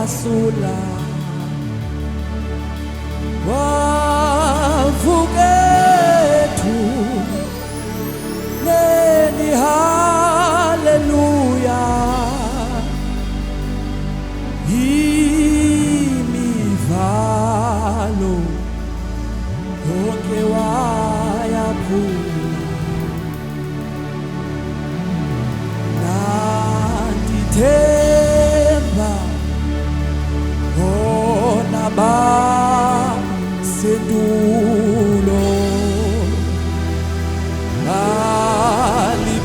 wasula wavukethu neni haleluya imivalo yonke wayaphula nandithemba bona basendulo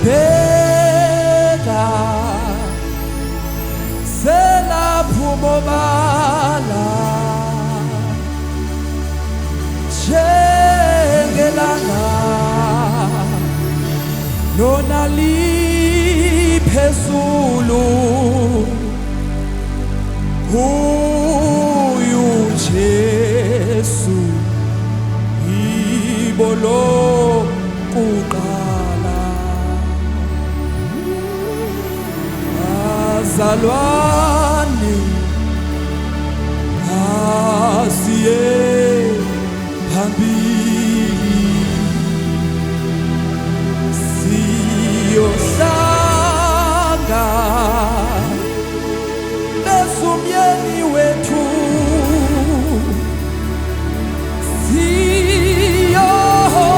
balibheka selaphumobala njengelanga lona liphezulu kuyu Jesu ibolo kuqala azalwane asiye phambili siyohlanga nesumyeni wethu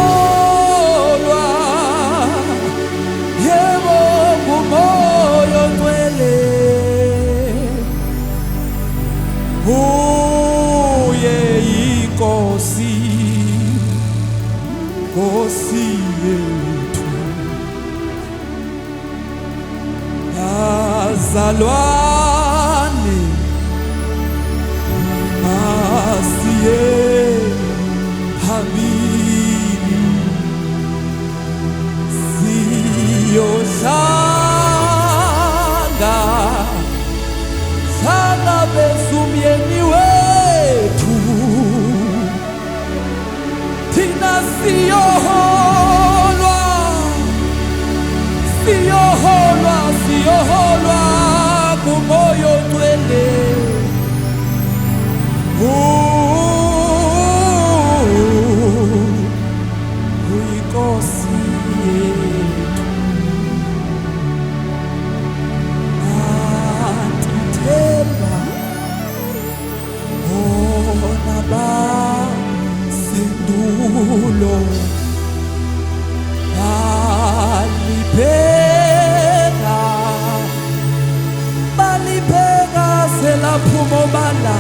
siyoholwa yebo ngumoya ongcwele uye inkosi Nkosi yethu azalwane asiye phambili siyohlanga hlanga besumyeni wethu thina siyoholwa kumoya ongcwele uyinkosi yethu nandithemba bona basendulo balibheka selaphumobala